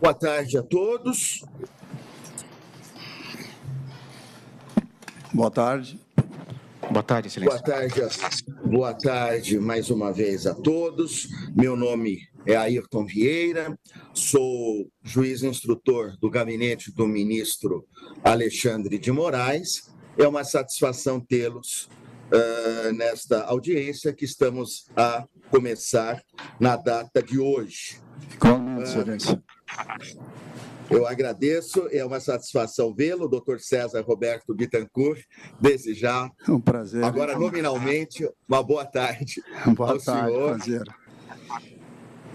Boa tarde a todos. Boa tarde. Boa tarde, Excelência. Boa tarde mais uma vez a todos. Meu nome é Ayrton Vieira, sou juiz instrutor do gabinete do ministro Alexandre de Moraes. É uma satisfação tê-los nesta audiência que estamos a começar na data de hoje. Igualmente, Excelência. Eu agradeço, é uma satisfação vê-lo, doutor César Roberto Bittencourt, desde já. Um prazer. Agora, nominalmente, uma boa tarde Boa ao tarde, senhor. prazer.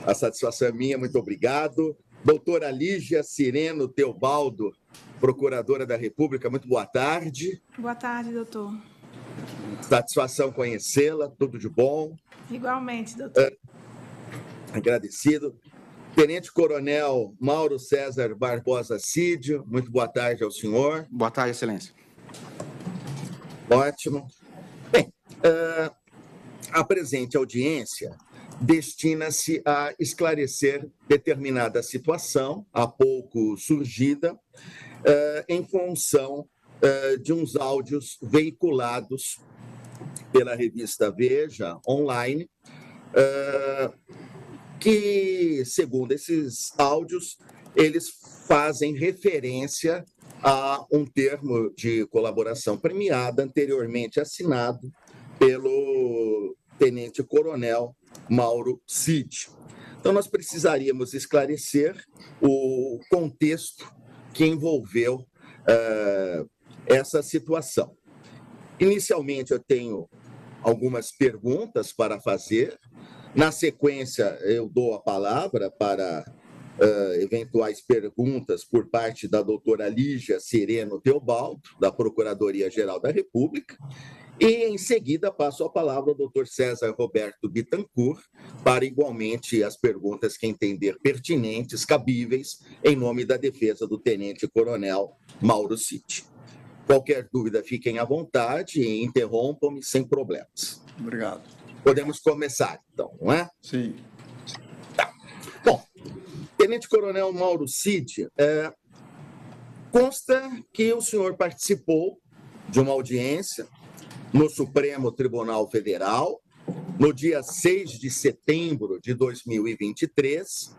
A satisfação é minha, muito obrigado. Doutora Lígia Cireno Teobaldo, procuradora da República, muito boa tarde. Boa tarde, doutor. Satisfação conhecê-la, tudo de bom. Igualmente, doutor. Agradecido. Tenente Coronel Mauro César Barbosa Cídio, muito boa tarde ao senhor. Boa tarde, Excelência. Ótimo. Bem, a presente audiência destina-se a esclarecer determinada situação, há pouco surgida, em função de uns áudios veiculados pela revista Veja, online, que, segundo esses áudios, eles fazem referência a um termo de colaboração premiada anteriormente assinado pelo tenente-coronel Mauro Cid. Então, nós precisaríamos esclarecer o contexto que envolveu essa situação. Inicialmente, eu tenho algumas perguntas para fazer. Na sequência, eu dou a palavra para eventuais perguntas por parte da doutora Lígia Cireno Teobaldo, da Procuradoria-Geral da República, e, em seguida, passo a palavra ao doutor César Roberto Bittencourt para, igualmente, as perguntas que entender pertinentes, cabíveis, em nome da defesa do tenente-coronel Mauro Cid. Qualquer dúvida, fiquem à vontade e interrompam-me sem problemas. Obrigado. Podemos começar, então, não é? Sim. Tá. Bom, tenente-coronel Mauro Cid, consta que o senhor participou de uma audiência no Supremo Tribunal Federal no dia 6 de setembro de 2023,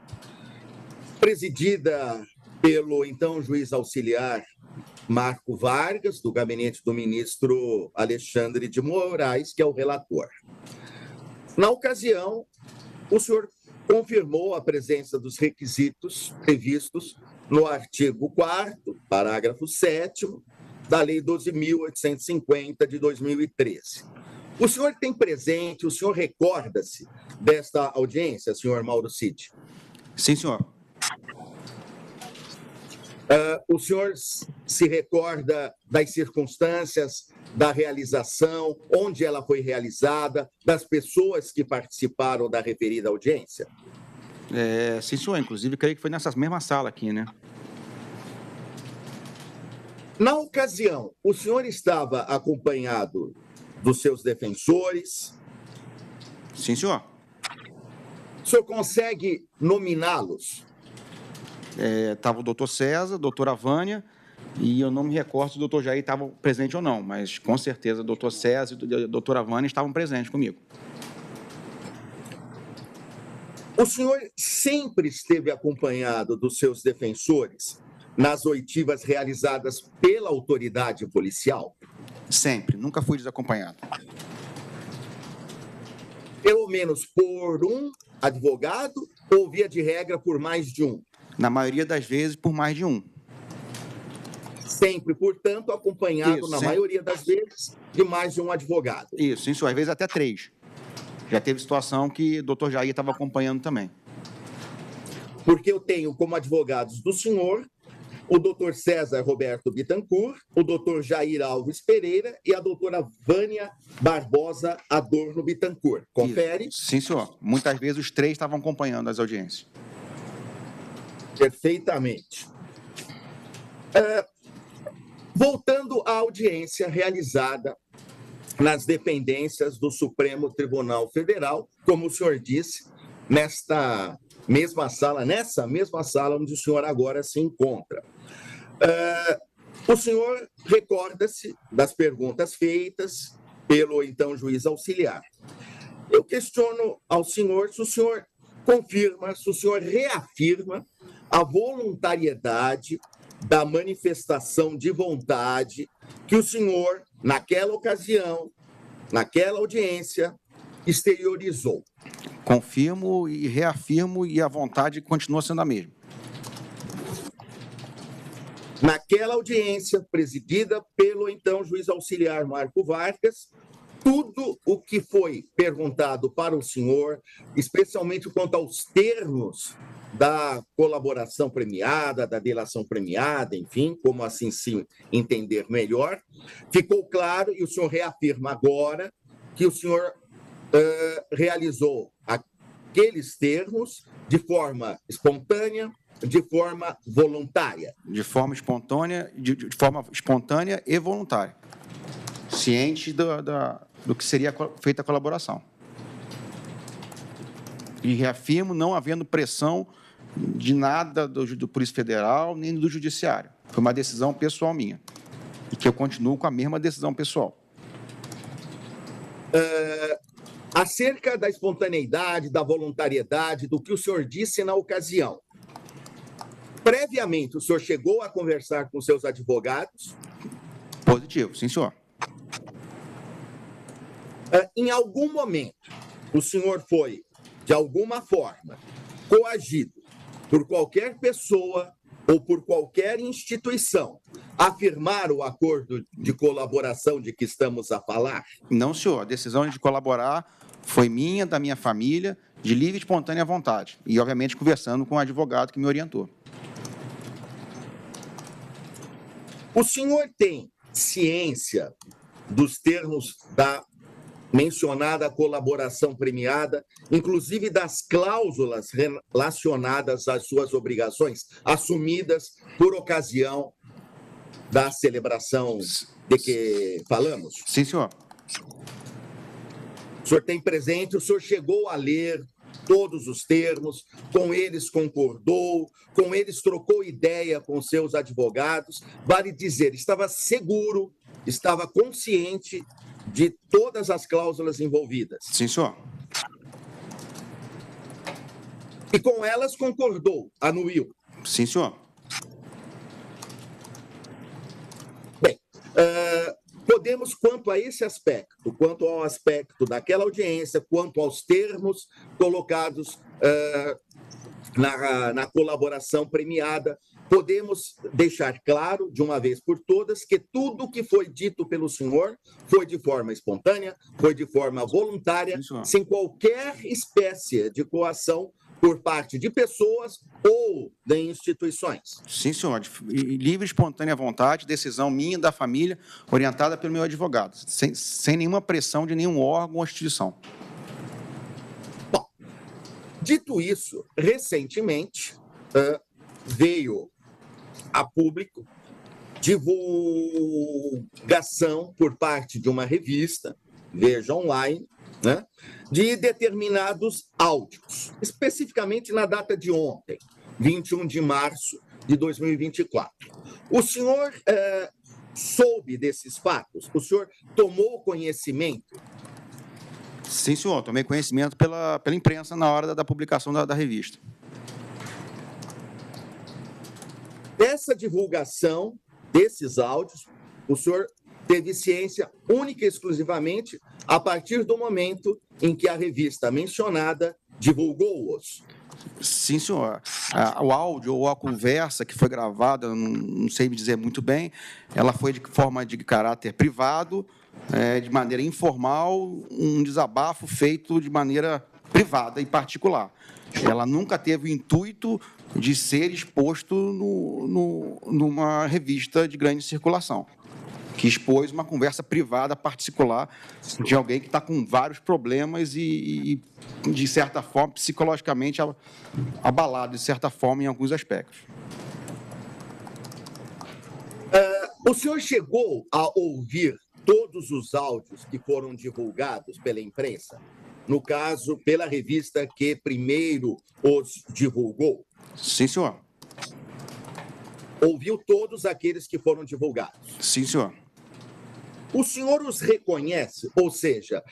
presidida pelo então juiz auxiliar Marco Vargas, do gabinete do ministro Alexandre de Moraes, que é o relator. Na ocasião, o senhor confirmou a presença dos requisitos previstos no artigo 4º, parágrafo 7º, da Lei 12.850 de 2013. O senhor tem presente, o senhor recorda-se desta audiência, senhor Mauro Cid? Sim, senhor. O senhor se recorda das circunstâncias da realização, onde ela foi realizada, das pessoas que participaram da referida audiência? Sim, senhor. Inclusive, creio que foi nessa mesma sala aqui, né? Na ocasião, o senhor estava acompanhado dos seus defensores? Sim, senhor. O senhor consegue nominá-los? Estava o doutor César, a doutora Vânia, e eu não me recordo se o doutor Jair estava presente ou não, mas com certeza o doutor César e a doutora Vânia estavam presentes comigo. O senhor sempre esteve acompanhado dos seus defensores nas oitivas realizadas pela autoridade policial? Sempre, nunca fui desacompanhado. Pelo menos por um advogado ou, via de regra, por mais de um? Na maioria das vezes, por mais de um. Sempre, portanto, acompanhado, Isso, na sempre. maioria das vezes, de mais de um advogado. Isso, sim, senhor. Às vezes até 3. Já teve situação que o doutor Jair estava acompanhando também. Porque eu tenho como advogados do senhor o doutor César Roberto Bittencourt, o doutor Jair Alves Pereira e a doutora Vânia Barbosa Adorno Bittencourt. Confere? Isso. Sim, senhor. Muitas vezes os 3 estavam acompanhando as audiências. Perfeitamente. Voltando à audiência realizada nas dependências do Supremo Tribunal Federal, como o senhor disse, nesta mesma sala, nessa mesma sala onde o senhor agora se encontra. O senhor recorda-se das perguntas feitas pelo então juiz auxiliar. Eu questiono ao senhor se o senhor confirma, se o senhor reafirma a voluntariedade da manifestação de vontade que o senhor, naquela ocasião, naquela audiência, exteriorizou. Confirmo e reafirmo, e a vontade continua sendo a mesma. Naquela audiência, presidida pelo então juiz auxiliar Marco Vargas, tudo o que foi perguntado para o senhor, especialmente quanto aos termos da colaboração premiada, da delação premiada, enfim, como assim se entender melhor, ficou claro, e o senhor reafirma agora que o senhor realizou aqueles termos de forma espontânea, de forma voluntária. De forma espontânea, de forma espontânea e voluntária. Ciente do que seria feita a colaboração. E reafirmo, não havendo pressão de nada do Polícia Federal, nem do Judiciário. Foi uma decisão pessoal minha. E que eu continuo com a mesma decisão pessoal. Acerca da espontaneidade, da voluntariedade, do que o senhor disse na ocasião, previamente o senhor chegou a conversar com seus advogados? Positivo, sim, senhor. Em algum momento, o senhor foi, de alguma forma, coagido por qualquer pessoa ou por qualquer instituição a firmar o acordo de colaboração de que estamos a falar? Não, senhor. A decisão de colaborar foi minha, da minha família, de livre e espontânea vontade. E, obviamente, conversando com o advogado que me orientou. O senhor tem ciência dos termos da mencionada colaboração premiada, inclusive das cláusulas relacionadas às suas obrigações assumidas por ocasião da celebração de que falamos? Sim, senhor. O senhor tem presente, o senhor chegou a ler todos os termos, com eles concordou, com eles trocou ideia com seus advogados, vale dizer, estava seguro, estava consciente de todas as cláusulas envolvidas. Sim, senhor. E com elas concordou, anuiu. Sim, senhor. Bem, podemos, quanto a esse aspecto, quanto ao aspecto daquela audiência, quanto aos termos colocados na colaboração premiada, podemos deixar claro, de uma vez por todas, que tudo o que foi dito pelo senhor foi de forma espontânea, foi de forma voluntária, sem qualquer espécie de coação por parte de pessoas ou de instituições. Sim, senhor. Livre, espontânea vontade, decisão minha, da família, orientada pelo meu advogado, sem nenhuma pressão de nenhum órgão ou instituição. Bom, dito isso, recentemente veio a público divulgação por parte de uma revista, Veja Online, né, de determinados áudios, especificamente na data de ontem, 21 de março de 2024. O senhor soube desses fatos? O senhor tomou conhecimento? Sim, senhor. Tomei conhecimento pela imprensa na hora da publicação da revista. Dessa divulgação desses áudios, o senhor teve ciência única e exclusivamente a partir do momento em que a revista mencionada divulgou-os. Sim, senhor. O áudio ou a conversa que foi gravada, não sei me dizer muito bem, ela foi de forma de caráter privado, de maneira informal, um desabafo feito de maneira privada e particular. Ela nunca teve o intuito de ser exposto numa revista de grande circulação, que expôs uma conversa privada, particular, de alguém que está com vários problemas e, de certa forma, psicologicamente abalado, de certa forma, em alguns aspectos. O senhor chegou a ouvir todos os áudios que foram divulgados pela imprensa? no caso, pela revista que primeiro os divulgou? Sim, senhor. Ouviu todos aqueles que foram divulgados? Sim, senhor. O senhor os reconhece? Ou seja,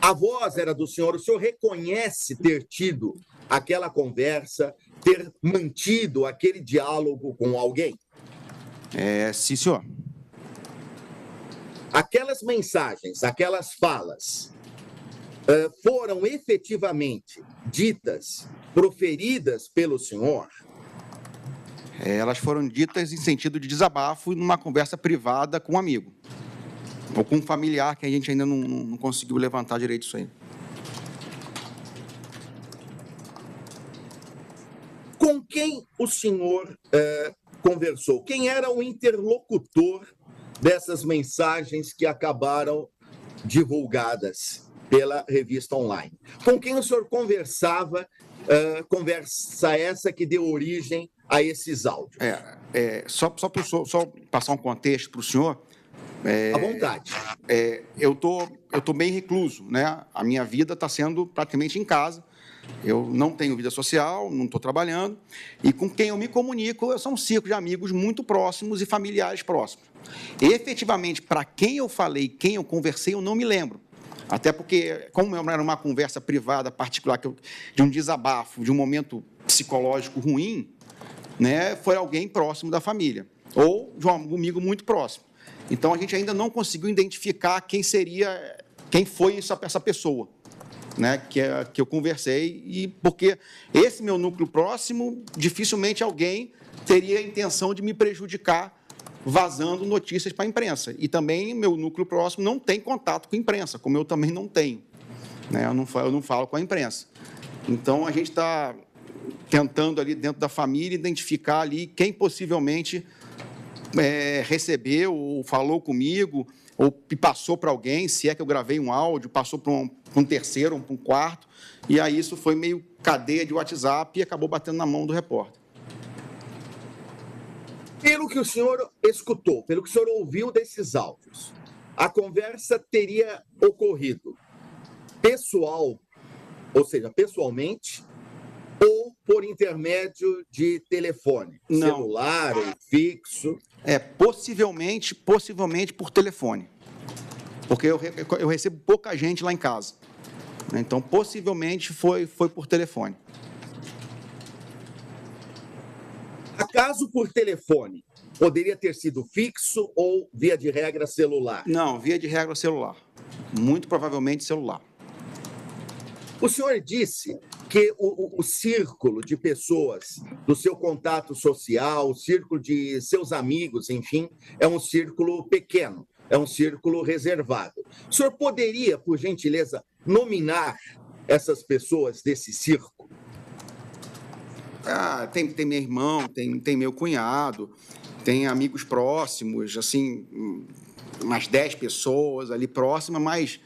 a voz era do senhor, o senhor reconhece ter tido aquela conversa, ter mantido aquele diálogo com alguém? Sim, senhor. Aquelas mensagens, aquelas falas, foram efetivamente ditas, proferidas pelo senhor? Elas foram ditas em sentido de desabafo numa conversa privada com um amigo. Ou com um familiar que a gente ainda não conseguiu levantar direito isso aí. Com quem o senhor conversou? Quem era o interlocutor dessas mensagens que acabaram divulgadas pela revista online? Com quem o senhor conversava, conversa essa que deu origem a esses áudios? Só passar um contexto para o senhor. À vontade. Eu tô bem recluso, né? A minha vida está sendo praticamente em casa. Eu não tenho vida social, não estou trabalhando. E com quem eu me comunico são um círculo de amigos muito próximos e familiares próximos. E, efetivamente, para quem eu falei, quem eu conversei, eu não me lembro. Até porque, como era uma conversa privada, particular, de um desabafo, de um momento psicológico ruim, né, foi alguém próximo da família. Ou de um amigo muito próximo. Então, a gente ainda não conseguiu identificar quem foi essa pessoa, né, que eu conversei, e porque esse meu núcleo próximo, dificilmente alguém teria a intenção de me prejudicar vazando notícias para a imprensa. E também meu núcleo próximo não tem contato com a imprensa, como eu também não tenho. Né, eu não falo com a imprensa. Então, a gente está tentando ali dentro da família identificar ali quem possivelmente recebeu ou falou comigo, ou passou para alguém, se é que eu gravei um áudio, passou para um terceiro ou para um quarto, e aí isso foi meio cadeia de WhatsApp e acabou batendo na mão do repórter. Pelo que o senhor escutou, pelo que o senhor ouviu desses áudios, a conversa teria ocorrido pessoal, ou seja, pessoalmente, ou por intermédio de telefone, celular ou fixo? Possivelmente por telefone, porque eu recebo pouca gente lá em casa. Então, possivelmente foi por telefone. Acaso por telefone, poderia ter sido fixo ou, via de regra, celular? Não, via de regra, celular. Muito provavelmente celular. O senhor disse que o círculo de pessoas do seu contato social, o círculo de seus amigos, enfim, é um círculo pequeno, é um círculo reservado. O senhor poderia, por gentileza, nominar essas pessoas desse círculo? Tem meu irmão, tem meu cunhado, tem amigos próximos, assim, umas 10 pessoas ali próximas, mas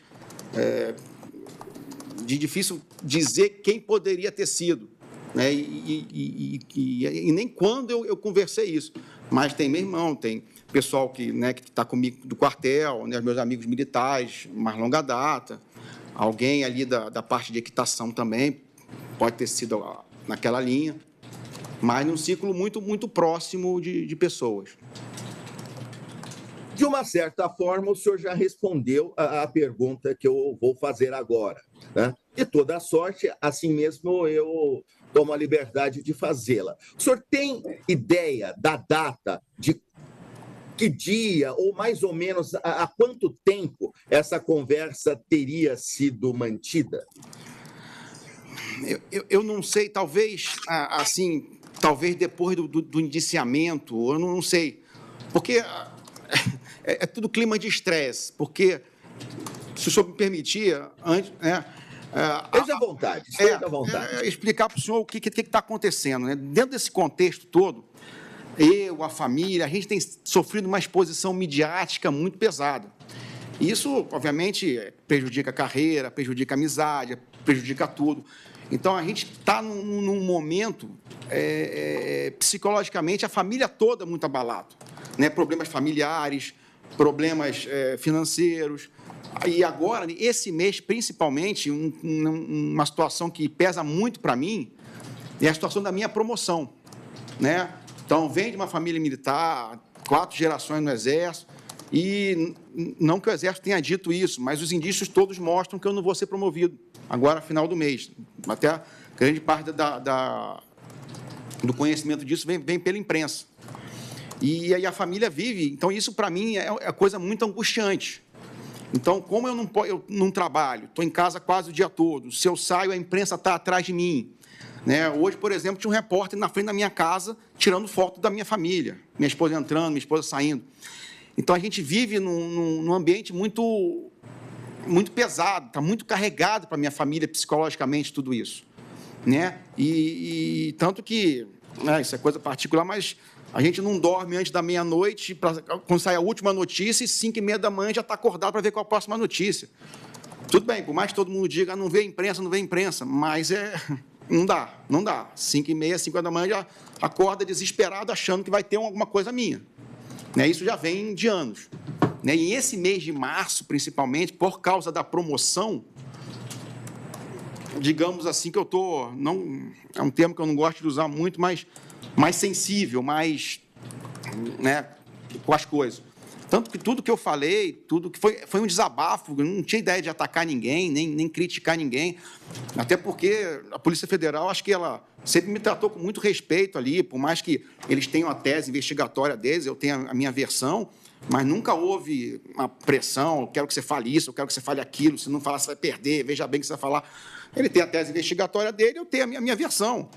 de difícil dizer quem poderia ter sido, né? E nem quando eu conversei isso. Mas tem meu irmão, tem pessoal que está comigo do quartel, né, meus amigos militares, mais longa data, alguém ali da parte de equitação também, pode ter sido naquela linha, mas num ciclo muito, muito próximo de pessoas. De uma certa forma, o senhor já respondeu a pergunta que eu vou fazer agora, né? De toda sorte, assim mesmo eu tomo a liberdade de fazê-la. O senhor tem ideia da data, de que dia, ou mais ou menos há quanto tempo essa conversa teria sido mantida? Eu não sei, talvez, assim, talvez depois do indiciamento, eu não sei, porque é tudo clima de estresse, porque, se o senhor me permitir, antes, né? Esteja à vontade, esteja à vontade. Explicar para o senhor o que está acontecendo, né? Dentro desse contexto todo, eu, a família, a gente tem sofrido uma exposição midiática muito pesada. Isso, obviamente, prejudica a carreira, prejudica a amizade, prejudica tudo. Então, a gente está num momento, psicologicamente, a família toda muito abalada, né? Problemas familiares, problemas financeiros, E agora, esse mês, principalmente, uma situação que pesa muito para mim é a situação da minha promoção, né? Então, vem de uma família militar, 4 gerações no Exército, e não que o Exército tenha dito isso, mas os indícios todos mostram que eu não vou ser promovido agora, final do mês. Até grande parte do conhecimento disso vem pela imprensa. E aí a família vive, então isso para mim é coisa muito angustiante. Então, como eu não trabalho, estou em casa quase o dia todo, se eu saio, a imprensa está atrás de mim. Né? Hoje, por exemplo, tinha um repórter na frente da minha casa tirando foto da minha família, minha esposa entrando, minha esposa saindo. Então, a gente vive num ambiente muito pesado, está muito carregado para a minha família psicologicamente tudo isso. Né? E tanto que, né, isso é coisa particular, mas a gente não dorme antes da meia-noite, quando sai a última notícia, e 5h30 da manhã já está acordado para ver qual a próxima notícia. Tudo bem, por mais que todo mundo diga, não vê imprensa, mas não dá. 5h30, 5h da manhã já acorda desesperado, achando que vai ter alguma coisa minha. Né? Isso já vem de anos. Né? E esse mês de março, principalmente, por causa da promoção, digamos assim que eu estou, é um termo que eu não gosto de usar muito, mas mais sensível, mais, né, com as coisas. Tanto que tudo que eu falei, tudo que foi um desabafo, eu não tinha ideia de atacar ninguém, nem criticar ninguém, até porque a Polícia Federal, acho que ela sempre me tratou com muito respeito ali, por mais que eles tenham a tese investigatória deles, eu tenho a minha versão, mas nunca houve uma pressão, eu quero que você fale isso, eu quero que você fale aquilo, se não falar você vai perder, veja bem que você vai falar. Ele tem a tese investigatória dele, eu tenho a minha versão.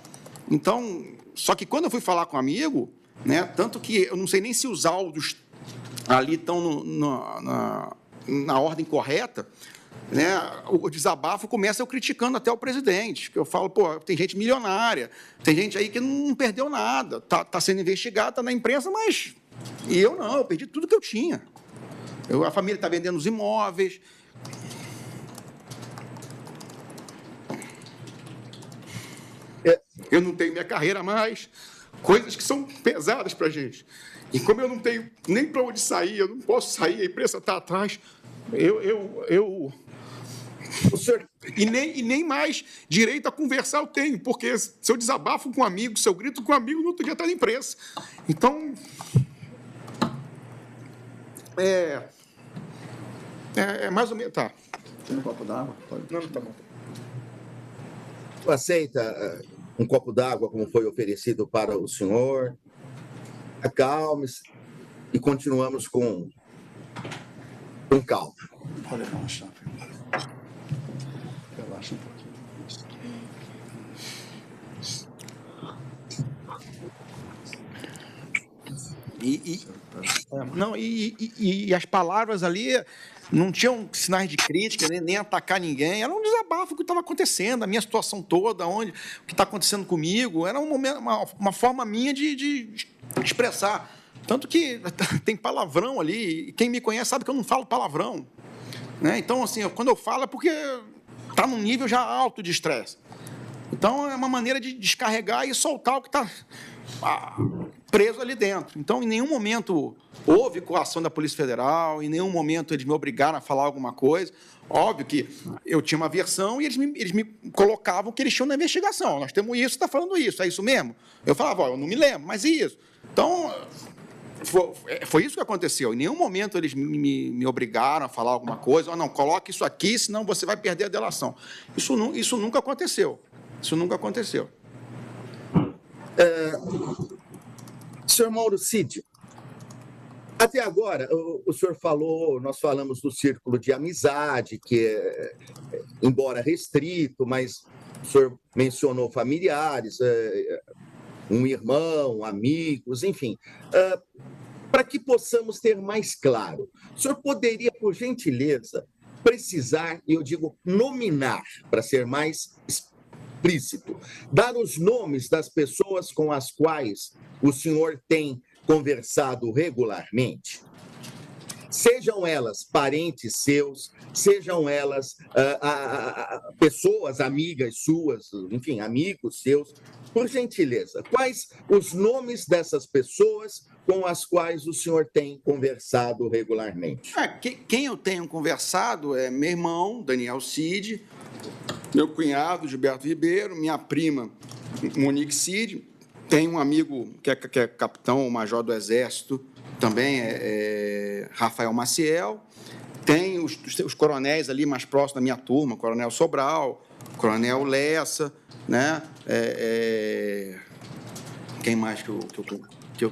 Então, só que quando eu fui falar com um amigo, né, tanto que eu não sei nem se os áudios ali estão na ordem correta, né, o desabafo começa eu criticando até o presidente, que eu falo, pô, tem gente milionária, tem gente aí que não perdeu nada, tá sendo investigado, está na imprensa, mas eu perdi tudo que eu tinha. A família está vendendo os imóveis. Eu não tenho minha carreira mais, coisas que são pesadas para a gente. E como eu não tenho nem para onde sair, eu não posso sair, a imprensa está atrás, o senhor, e nem mais direito a conversar eu tenho, porque se eu desabafo com um amigo, se eu grito com um amigo, no outro dia está na imprensa. Então, é mais ou menos... Tá. Tem um copo d'água? Não, tá bom. Tu aceita um copo d'água como foi oferecido para o senhor? Acalme-se e continuamos com calma. Pode relaxar. Relaxa um pouquinho. E as palavras ali não tinham sinais de crítica, nem atacar ninguém. Era um desabafo do que estava acontecendo, a minha situação toda, o que está acontecendo comigo. Era um momento, uma forma minha de expressar. Tanto que tem palavrão ali, e quem me conhece sabe que eu não falo palavrão. Né? Então, assim, quando eu falo é porque está num nível já alto de estresse. Então, é uma maneira de descarregar e soltar o que está preso ali dentro. Então, em nenhum momento houve coação da Polícia Federal, em nenhum momento eles me obrigaram a falar alguma coisa. Óbvio que eu tinha uma versão e eles me colocavam que eles tinham na investigação. Nós temos isso, está falando isso, é isso mesmo? Eu falava, eu não me lembro, mas e isso? Então, foi isso que aconteceu. Em nenhum momento eles me obrigaram a falar alguma coisa. Não, coloque isso aqui, senão você vai perder a delação. Isso nunca aconteceu. Isso nunca aconteceu. Senhor Mauro Cid, até agora, o senhor falou, nós falamos do círculo de amizade, que embora restrito, mas o senhor mencionou familiares, um irmão, amigos, enfim. Para que possamos ter mais claro, o senhor poderia, por gentileza, precisar, e eu digo nominar, para ser mais explícito, dar os nomes das pessoas com as quais o senhor tem conversado regularmente? Sejam elas parentes seus, sejam elas pessoas, amigas suas, enfim, amigos seus, por gentileza, quais os nomes dessas pessoas com as quais o senhor tem conversado regularmente? Quem eu tenho conversado é meu irmão, Daniel Cid, meu cunhado, Gilberto Ribeiro, minha prima, Monique Cid, tem um amigo que é capitão, major do Exército, também é Rafael Maciel, tem os coronéis ali mais próximos da minha turma, Coronel Sobral, Coronel Lessa, né? Quem mais que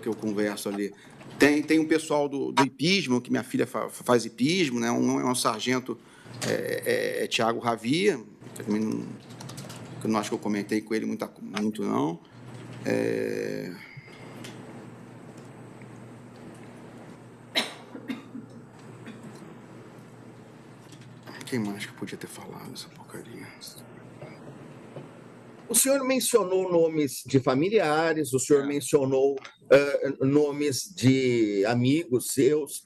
eu converso ali? Tem um pessoal do hipismo, que minha filha faz hipismo, né? Um sargento, Tiago Ravia, que eu não acho que eu comentei com ele muito não. Quem mais que podia ter falado essa porcaria? O senhor mencionou nomes de familiares, o senhor mencionou nomes de amigos seus,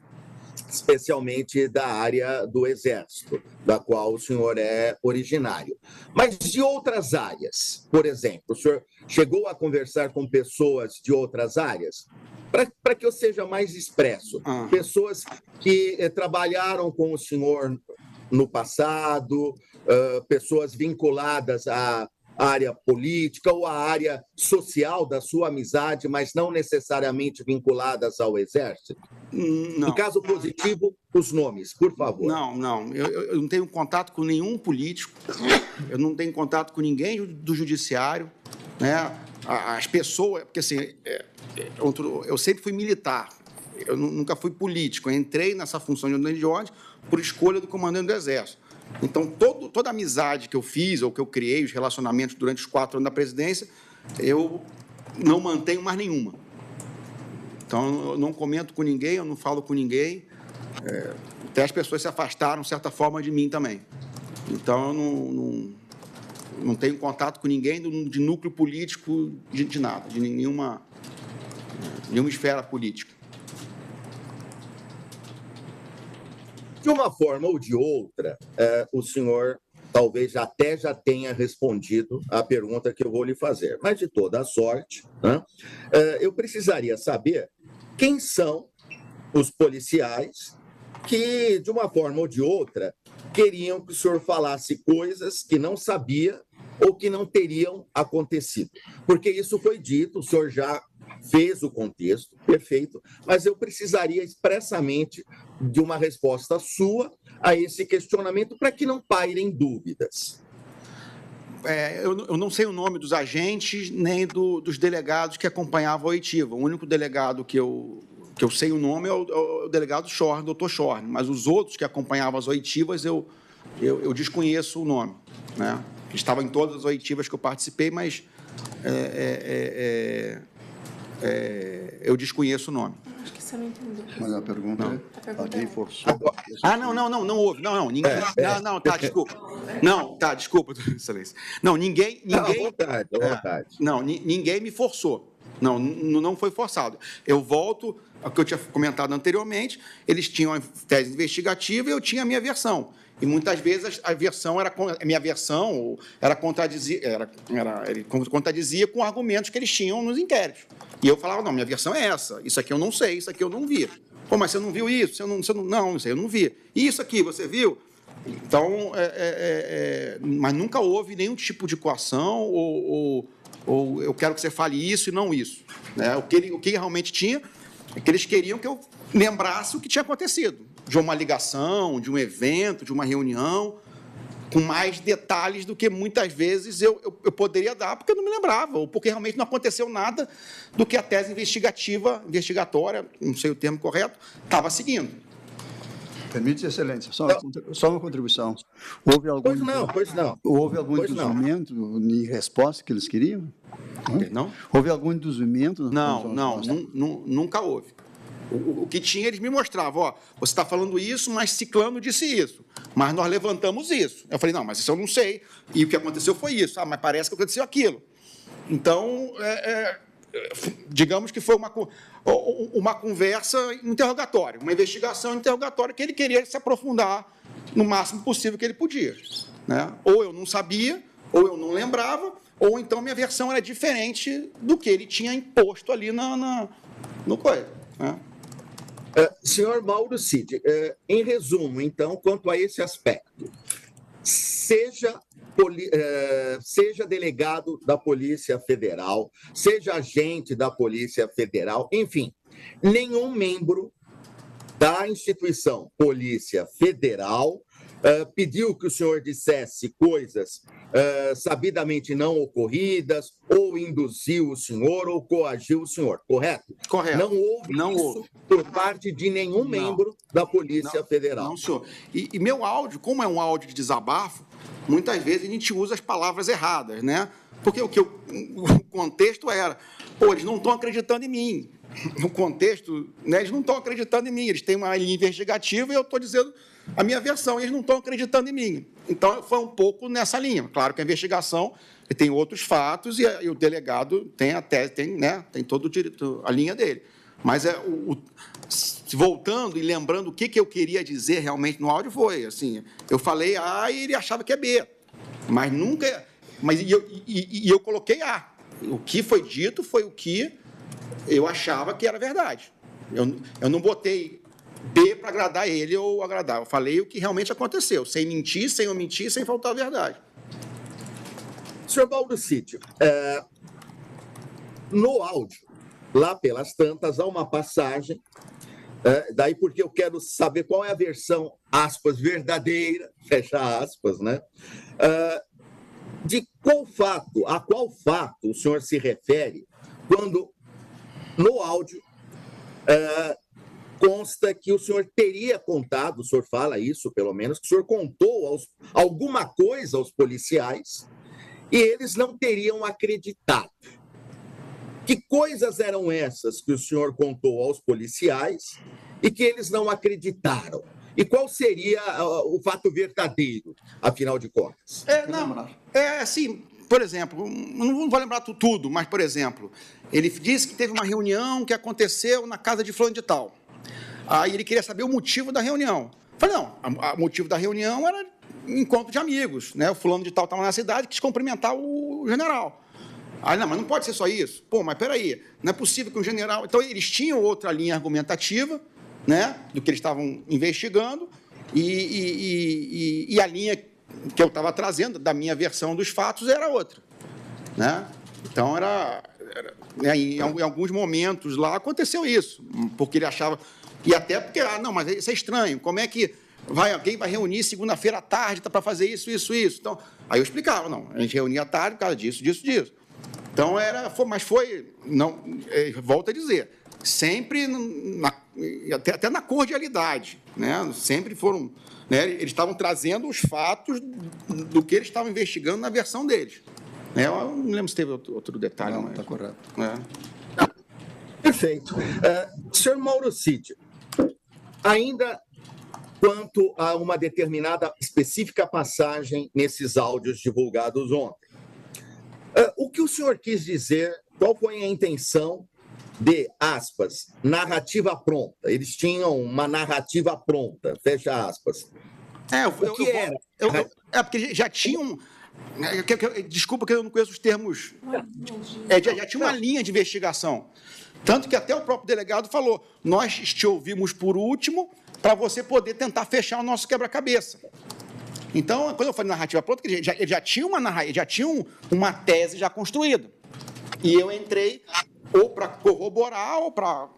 especialmente da área do Exército, da qual o senhor é originário. Mas de outras áreas, por exemplo, o senhor chegou a conversar com pessoas de outras áreas? Para que eu seja mais expresso, pessoas que trabalharam com o senhor no passado, pessoas vinculadas à área política ou à área social da sua amizade, mas não necessariamente vinculadas ao Exército? Não. Em caso positivo, os nomes, por favor. Não. Eu não tenho contato com nenhum político, eu não tenho contato com ninguém do judiciário, né? As pessoas, porque assim, eu sempre fui militar, eu nunca fui político, eu entrei nessa função de ajudante de ordem por escolha do comandante do Exército. Então, toda a amizade que eu fiz, ou que eu criei, os relacionamentos durante os 4 anos da presidência, eu não mantenho mais nenhuma. Então, eu não comento com ninguém, eu não falo com ninguém. Até as pessoas se afastaram, de certa forma, de mim também. Então, eu não tenho contato com ninguém de núcleo político, de nada, de nenhuma esfera política. De uma forma ou de outra, o senhor talvez já tenha respondido à pergunta que eu vou lhe fazer, mas de toda a sorte, né, eu precisaria saber quem são os policiais que, de uma forma ou de outra, queriam que o senhor falasse coisas que não sabia ou que não teriam acontecido. Porque isso foi dito, o senhor já fez o contexto, perfeito, mas eu precisaria expressamente de uma resposta sua a esse questionamento para que não pairem dúvidas. Eu não sei o nome dos agentes nem dos delegados que acompanhavam a oitiva. O único delegado que eu sei o nome é o delegado Schorn, doutor Schorn, mas os outros que acompanhavam as oitivas eu desconheço o nome, né? Estava em todas as oitivas que eu participei, mas eu desconheço o nome. Acho que você não entendeu. Mas a pergunta Não. é, alguém forçou? Não houve. Não, ninguém. Desculpa. Desculpa, Excelência. Não, ninguém. À vontade. Não, ninguém me forçou. Não foi forçado. Eu volto ao que eu tinha comentado anteriormente, eles tinham a tese investigativa e eu tinha a minha versão. E muitas vezes a minha versão contradizia com argumentos que eles tinham nos inquéritos. E eu falava, não, minha versão é essa, isso aqui eu não sei, isso aqui eu não vi. Pô, mas você não viu isso? Não, isso aí eu não vi. E isso aqui, você viu? Então, mas nunca houve nenhum tipo de coação ou eu quero que você fale isso e não isso. Né? O que realmente tinha é que eles queriam que eu lembrasse o que tinha acontecido, de uma ligação, de um evento, de uma reunião, com mais detalhes do que muitas vezes eu poderia dar, porque eu não me lembrava, ou porque realmente não aconteceu nada do que a tese investigatória, não sei o termo correto, estava seguindo. Permite, Excelência, só uma contribuição. Houve algum Pois não. Houve algum induzimento em resposta que eles queriam? Não? Houve algum induzimento? Nunca houve. O que tinha, eles me mostravam, você está falando isso, mas Ciclano disse isso, mas nós levantamos isso. Eu falei, não, mas isso eu não sei, e o que aconteceu foi isso, mas parece que aconteceu aquilo. Então, digamos que foi uma conversa interrogatória, uma investigação interrogatória que ele queria se aprofundar no máximo possível que ele podia. Né? Ou eu não sabia, ou eu não lembrava, ou então minha versão era diferente do que ele tinha imposto ali no coisa. né? Senhor Mauro Cid, em resumo, então, quanto a esse aspecto, seja delegado da Polícia Federal, seja agente da Polícia Federal, enfim, nenhum membro da instituição Polícia Federal pediu que o senhor dissesse coisas sabidamente não ocorridas, ou induziu o senhor, ou coagiu o senhor, correto? Correto. Não houve isso por parte de nenhum membro da Polícia Federal. Não, senhor. E meu áudio, como é um áudio de desabafo, muitas vezes a gente usa as palavras erradas, né? Porque o contexto era, eles não estão acreditando em mim. No contexto, né, eles não estão acreditando em mim. Eles têm uma linha investigativa e eu estou dizendo a minha versão, e eles não estão acreditando em mim. Então, foi um pouco nessa linha. Claro que a investigação tem outros fatos e o delegado tem a tese, tem todo o direito, a linha dele. Mas voltando e lembrando o que eu queria dizer realmente no áudio foi, assim, eu falei A e ele achava que é B, mas nunca... eu coloquei A. O que foi dito foi o que eu achava que era verdade. Eu não botei B para agradar ele ou agradar. Eu falei o que realmente aconteceu, sem mentir, sem omitir, sem faltar a verdade. Senhor Mauro Cid, no áudio, lá pelas tantas, há uma passagem, daí porque eu quero saber qual é a versão, aspas, verdadeira, fecha aspas, né? De a qual fato o senhor se refere quando, no áudio, consta que o senhor teria contado, o senhor fala isso, pelo menos, que o senhor contou alguma coisa aos policiais e eles não teriam acreditado. Que coisas eram essas que o senhor contou aos policiais e que eles não acreditaram? E qual seria o fato verdadeiro, afinal de contas? Assim, por exemplo, não vou lembrar tudo, mas, por exemplo, ele disse que teve uma reunião que aconteceu na casa de fulano de tal. Aí ele queria saber o motivo da reunião. Eu falei, não, o motivo da reunião era encontro de amigos, né? O fulano de tal estava na cidade, quis cumprimentar o general. Aí, não, mas não pode ser só isso. Mas peraí, não é possível que um general... Então, eles tinham outra linha argumentativa, né, do que eles estavam investigando, e a linha que eu estava trazendo, da minha versão dos fatos, era outra, né? Então, em alguns momentos lá aconteceu isso, porque ele achava... E até porque, não, mas isso é estranho, como é que alguém vai reunir segunda-feira à tarde para fazer isso? Então, aí eu explicava, não, a gente reunia à tarde por causa disso. Então, volto a dizer, sempre, até na cordialidade, né? Sempre foram, né? Eles estavam trazendo os fatos do que eles estavam investigando na versão deles. Eu não lembro se teve outro detalhe. Não, está correto. Perfeito. Senhor Mauro Cid, ainda quanto a uma determinada específica passagem nesses áudios divulgados ontem, o que o senhor quis dizer, qual foi a intenção de, aspas, narrativa pronta? Eles tinham uma narrativa pronta, fecha aspas. O que era? Porque já tinham... Desculpa que eu não conheço os termos. Já tinha uma linha de investigação. Tanto que até o próprio delegado falou, nós te ouvimos por último para você poder tentar fechar o nosso quebra-cabeça. Então, quando eu falei narrativa pronta, ele já tinha uma tese já construída. E eu entrei ou para corroborar ou para...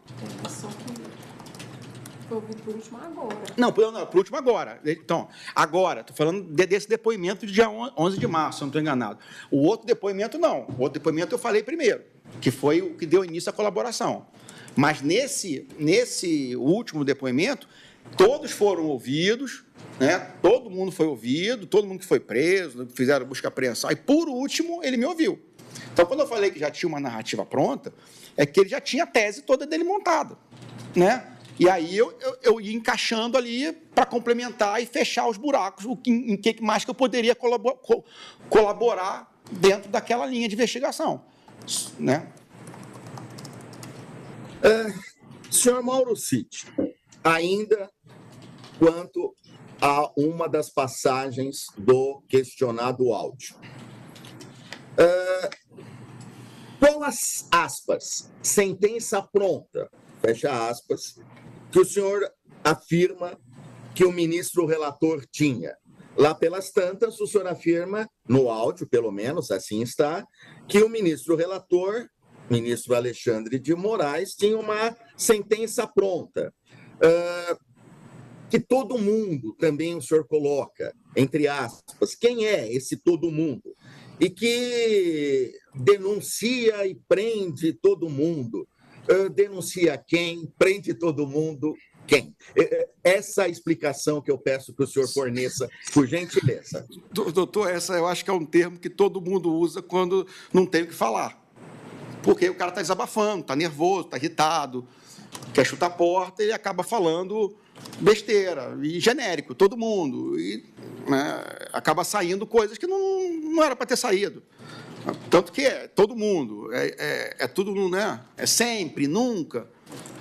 Foi ouvido por último agora. Não, por último agora. Então, agora, estou falando desse depoimento de dia 11 de março, se eu não estou enganado. O outro depoimento, não. O outro depoimento eu falei primeiro, que foi o que deu início à colaboração. Mas nesse último depoimento, todos foram ouvidos, né? Todo mundo foi ouvido, todo mundo que foi preso, fizeram busca e apreensão, e por último, ele me ouviu. Então, quando eu falei que já tinha uma narrativa pronta, é que ele já tinha a tese toda dele montada, né? E aí eu ia encaixando ali para complementar e fechar os buracos, em que mais que eu poderia colaborar dentro daquela linha de investigação, né? Senhor Mauro Cid, ainda quanto a uma das passagens do questionado áudio. Qual as aspas, sentença pronta, fecha aspas, que o senhor afirma que o ministro relator tinha. Lá pelas tantas, o senhor afirma, no áudio, pelo menos, assim está, que o ministro relator, ministro Alexandre de Moraes, tinha uma sentença pronta. Que todo mundo, também o senhor coloca, entre aspas, quem é esse todo mundo? E que denuncia e prende todo mundo. Denuncia quem, prende todo mundo, quem? Essa é a explicação que eu peço que o senhor forneça, por gentileza. Doutor, essa eu acho que é um termo que todo mundo usa quando não tem o que falar. Porque o cara está desabafando, está nervoso, está irritado, quer chutar a porta e acaba falando besteira, e genérico, todo mundo. E, né, acaba saindo coisas que não era para ter saído. Tanto que é todo mundo, é tudo, né? É sempre, nunca.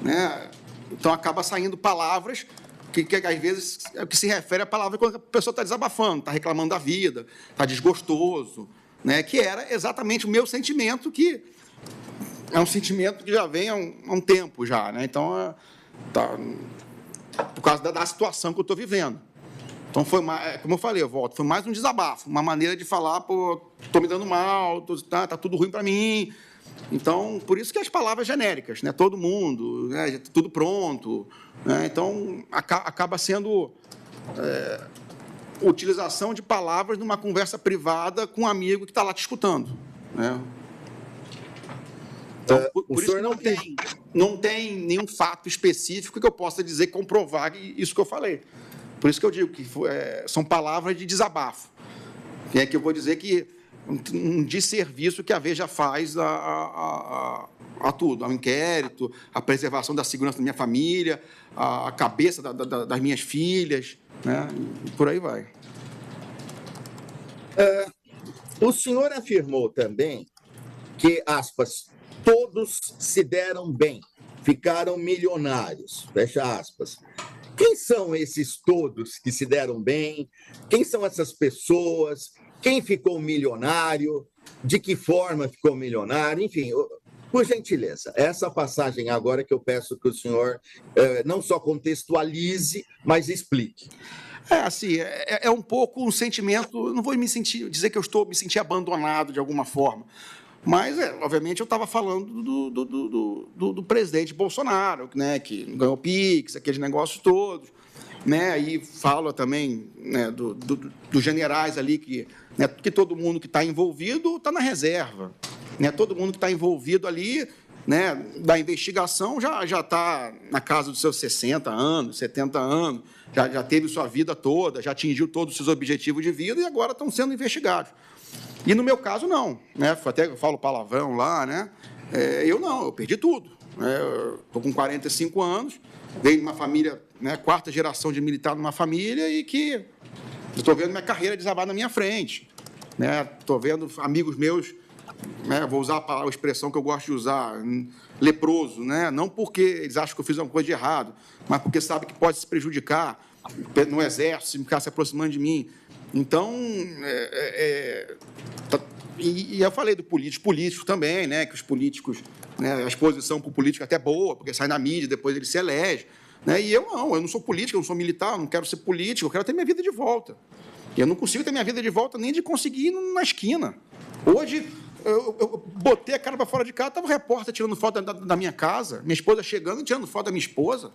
Né? Então, acaba saindo palavras que às vezes, é o que se refere à palavra quando a pessoa está desabafando, está reclamando da vida, está desgostoso, né? Que era exatamente o meu sentimento, que é um sentimento que já vem há um tempo já. Né? Então, por causa da situação que eu estou vivendo. Então, como eu falei, foi mais um desabafo, uma maneira de falar, pô, estou me dando mal, tá tudo ruim para mim. Então, por isso que as palavras genéricas, né? Todo mundo, né? Tudo pronto. Né? Então, acaba sendo utilização de palavras numa conversa privada com um amigo que está lá te escutando. Né? Então, por isso não tem nenhum fato específico que eu possa dizer, comprovar isso que eu falei. Por isso que eu digo que são palavras de desabafo. É que eu vou dizer que um desserviço que a Veja faz a tudo, ao inquérito, à preservação da segurança da minha família, à cabeça das minhas filhas, né? E por aí vai. O senhor afirmou também que, aspas, todos se deram bem, ficaram milionários, fecha aspas. Quem são esses todos que se deram bem? Quem são essas pessoas? Quem ficou milionário? De que forma ficou milionário? Enfim, por gentileza, essa passagem agora que eu peço que o senhor não só contextualize, mas explique. Assim, é um pouco um sentimento, não vou dizer que eu estou me sentir abandonado de alguma forma, mas, obviamente, eu estava falando do presidente Bolsonaro, né, que ganhou Pix, aqueles negócios todos, né, e falo também, né, dos generais ali, que todo mundo que está envolvido está na reserva, né, todo mundo que está envolvido ali, né, da investigação já está na casa dos seus 60 anos, 70 anos, já teve sua vida toda, já atingiu todos os seus objetivos de vida e agora estão sendo investigados. E, no meu caso, não. Né? Até eu falo palavrão lá, né? Eu perdi tudo. Estou com 45 anos, venho de uma família, né, quarta geração de militar numa família e que estou vendo minha carreira desabar na minha frente. Estou vendo amigos meus, né, vou usar a expressão que eu gosto de usar, leproso, né? Não porque eles acham que eu fiz alguma coisa de errado, mas porque sabem que pode se prejudicar no exército, se ficar se aproximando de mim. Então, e eu falei do político também, né, que os políticos, né, a exposição para o político é até boa, porque sai na mídia, depois ele se elege. Né, e eu não sou político, eu não sou militar, eu não quero ser político, eu quero ter minha vida de volta. Eu não consigo ter minha vida de volta nem de conseguir ir na esquina. Hoje, eu botei a cara para fora de casa, estava o repórter tirando foto da minha casa, minha esposa chegando e tirando foto da minha esposa.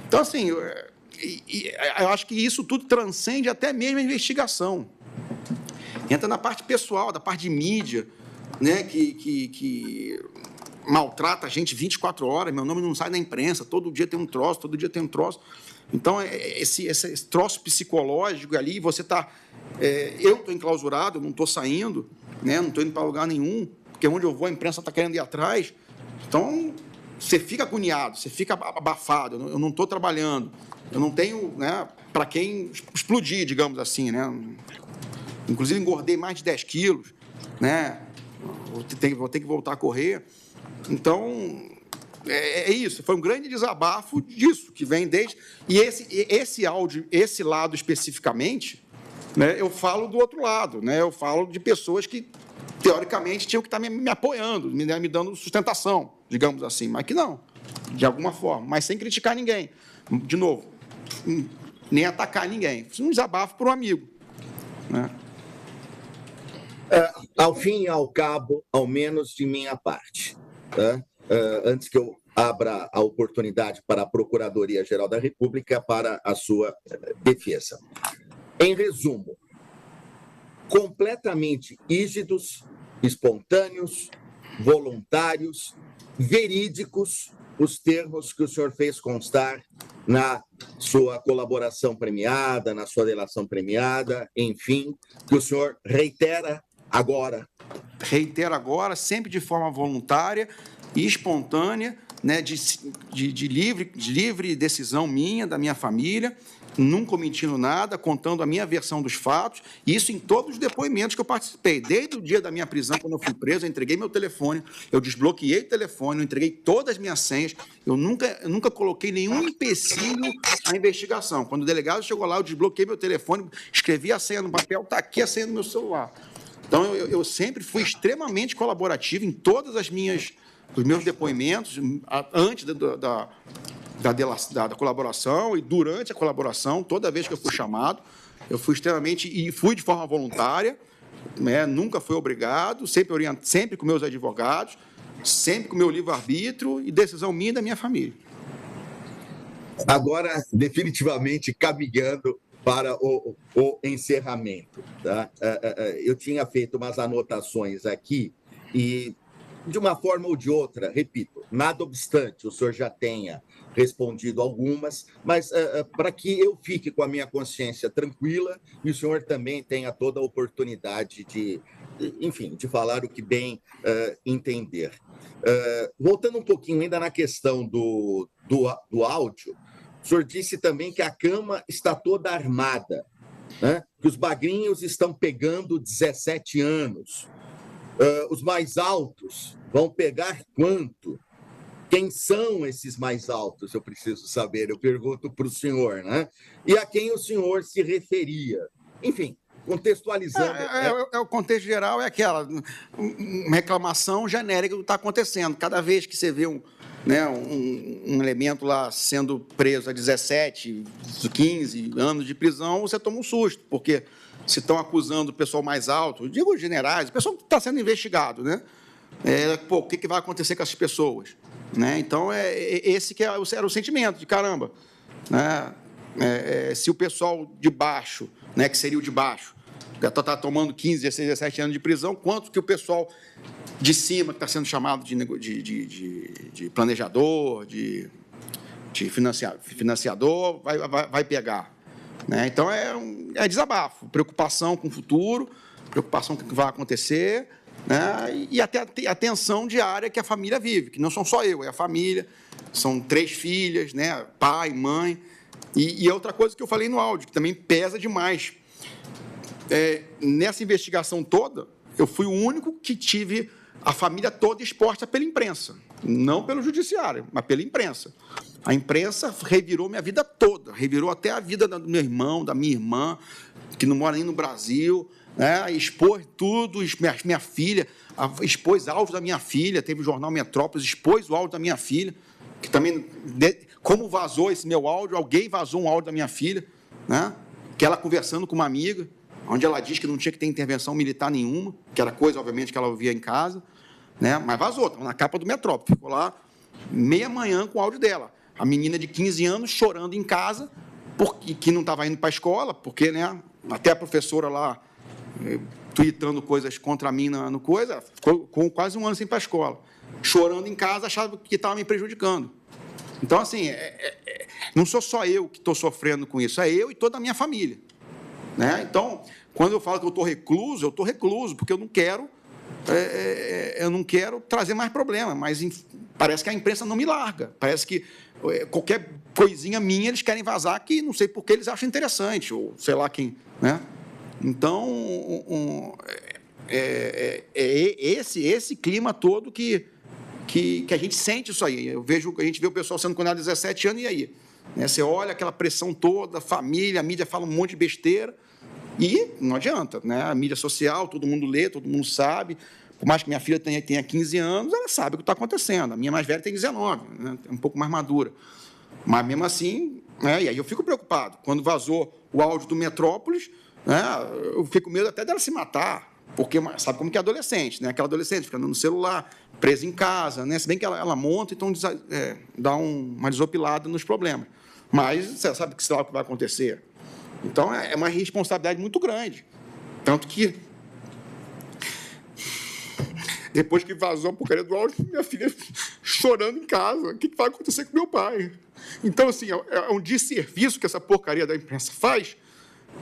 Então, assim, eu acho que isso tudo transcende até mesmo a investigação. Entra na parte pessoal, da parte de mídia, né, que maltrata a gente 24 horas, meu nome não sai na imprensa, todo dia tem um troço, todo dia tem um troço. Então, esse troço psicológico ali, você está... eu estou enclausurado, eu não estou saindo, né, não estou indo para lugar nenhum, porque onde eu vou a imprensa está querendo ir atrás. Então, você fica agoniado, você fica abafado, eu não estou trabalhando, eu não tenho, né, para quem explodir, digamos assim, né? Inclusive, engordei mais de 10 quilos, né? Vou ter que voltar a correr. Então, é isso, foi um grande desabafo disso, que vem desde... E esse áudio, esse lado especificamente, né, eu falo do outro lado, né? Eu falo de pessoas que, teoricamente, tinham que estar me apoiando, me dando sustentação, digamos assim, mas que não. de alguma forma, mas sem criticar ninguém. De novo, nem atacar ninguém. Um desabafo para um amigo, né? Ao fim e ao cabo, ao menos de minha parte, tá? Antes que eu abra a oportunidade para a Procuradoria-Geral da República para a sua defesa. Em resumo, completamente rígidos, espontâneos, voluntários, verídicos, os termos que o senhor fez constar na sua colaboração premiada, na sua delação premiada, enfim, que o senhor reitera agora. Reitero agora, sempre de forma voluntária e espontânea, né, de livre decisão minha, da minha família, nunca omitindo nada, contando a minha versão dos fatos, isso em todos os depoimentos que eu participei. Desde o dia da minha prisão, quando eu fui preso, eu entreguei meu telefone, eu desbloqueei o telefone, eu entreguei todas as minhas senhas, eu nunca coloquei nenhum empecilho à investigação. Quando o delegado chegou lá, eu desbloqueei meu telefone, escrevi a senha no papel, está aqui a senha do meu celular. Então, eu sempre fui extremamente colaborativo em todas os meus depoimentos, antes da colaboração e durante a colaboração, toda vez que eu fui chamado, eu fui extremamente, e fui de forma voluntária, né, nunca fui obrigado, sempre com meus advogados, sempre com meu livre-arbítrio e decisão minha e da minha família. Agora, definitivamente, caminhando para o encerramento. Tá? Eu tinha feito umas anotações aqui e, de uma forma ou de outra, repito, nada obstante, o senhor já tenha respondido algumas, mas para que eu fique com a minha consciência tranquila e o senhor também tenha toda a oportunidade de, enfim, de falar o que bem entender. Voltando um pouquinho ainda na questão do áudio, o senhor disse também que a cama está toda armada, né? Que os bagrinhos estão pegando 17 anos. Os mais altos vão pegar quanto? Quem são esses mais altos? Eu preciso saber, eu pergunto para o senhor, né? E a quem o senhor se referia? Enfim, contextualizando. O contexto geral é aquela uma reclamação genérica do que está acontecendo. Cada vez que você vê um elemento lá sendo preso a 17, 15 anos de prisão, você toma um susto, porque se estão acusando o pessoal mais alto, eu digo os generais, o pessoal está sendo investigado, né? O que vai acontecer com essas pessoas? Né? Então, esse que era o sentimento de caramba. Né? Se o pessoal de baixo, né, que seria o de baixo, está tomando 15, 16, 17 anos de prisão, quanto que o pessoal de cima, que está sendo chamado de planejador, de financiador, vai pegar. Né? Então, é desabafo, preocupação com o futuro, preocupação com o que vai acontecer, né? E até a tensão diária que a família vive, que não são só eu, é a família, são 3 filhas, né? Pai, mãe. E outra coisa que eu falei no áudio, que também pesa demais. Nessa investigação toda, eu fui o único que tive a família toda exposta pela imprensa, não pelo judiciário, mas pela imprensa. A imprensa revirou minha vida toda, revirou até a vida do meu irmão, da minha irmã, que não mora nem no Brasil, né? Expôs tudo, minha filha, expôs áudio da minha filha, teve o jornal Metrópolis, expôs o áudio da minha filha, que também, como vazou esse meu áudio, alguém vazou um áudio da minha filha, né? Que ela conversando com uma amiga, onde ela diz que não tinha que ter intervenção militar nenhuma, que era coisa, obviamente, que ela ouvia em casa, né? Mas vazou, estava na capa do Metrópolis, ficou lá meia-manhã com o áudio dela. A menina de 15 anos chorando em casa, porque que não estava indo para a escola, porque, né, até a professora lá tuitando coisas contra mim no coisa, ficou com quase um ano sem ir para a escola. Chorando em casa, achava que estava me prejudicando. Então, assim, não sou só eu que estou sofrendo com isso, é eu e toda a minha família. Né? Então, quando eu falo que eu estou recluso, porque eu não quero trazer mais problema, mas parece que a imprensa não me larga, parece que qualquer coisinha minha eles querem vazar, que não sei por que eles acham interessante, ou sei lá quem, né? Então, esse clima todo que a gente sente isso aí. A gente vê o pessoal sendo condenado a 17 anos, e aí? Né? Você olha aquela pressão toda, família, a mídia fala um monte de besteira, e não adianta, né? A mídia social, todo mundo lê, todo mundo sabe, por mais que minha filha tenha 15 anos, ela sabe o que está acontecendo. A minha mais velha tem 19, né, é um pouco mais madura. Mas, mesmo assim, né, e aí eu fico preocupado. Quando vazou o áudio do Metrópolis, né, eu fico com medo até dela se matar, porque sabe como que é adolescente, né? Aquela adolescente ficando no celular, presa em casa, né? Se bem que ela monta, então dá uma desopilada nos problemas. Mas você sabe que será o que vai acontecer. Então, é uma responsabilidade muito grande. Tanto que, depois que vazou a porcaria do áudio, minha filha chorando em casa. O que vai acontecer com meu pai? Então, assim, é um desserviço que essa porcaria da imprensa faz,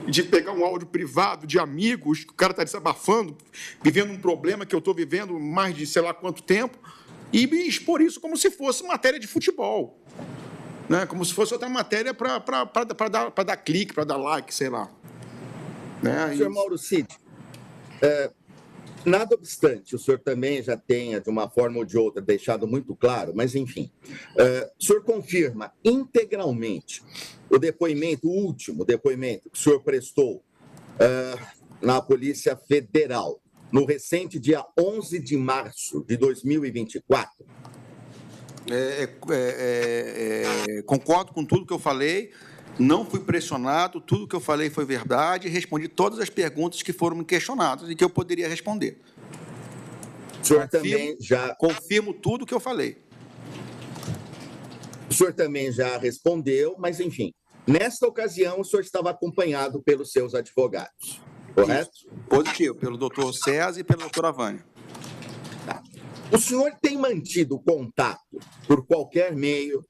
de pegar um áudio privado de amigos, que o cara está desabafando, vivendo um problema que eu estou vivendo mais de sei lá quanto tempo, e me expor isso como se fosse matéria de futebol. Né? Como se fosse outra matéria para dar clique, para dar like, sei lá. Né? Senhor Mauro Cid, nada obstante, o senhor também já tenha, de uma forma ou de outra, deixado muito claro, mas, enfim, o senhor confirma integralmente o último depoimento que o senhor prestou na Polícia Federal, no recente dia 11 de março de 2024? Concordo com tudo que eu falei, não fui pressionado, tudo que eu falei foi verdade, respondi todas as perguntas que foram me questionadas e que eu poderia responder. O senhor também já... Confirmo tudo que eu falei. O senhor também já respondeu, mas, enfim, nesta ocasião, o senhor estava acompanhado pelos seus advogados, correto? Isso. Positivo, pelo doutor César e pela doutora Vânia. Tá. O senhor tem mantido contato por qualquer meio,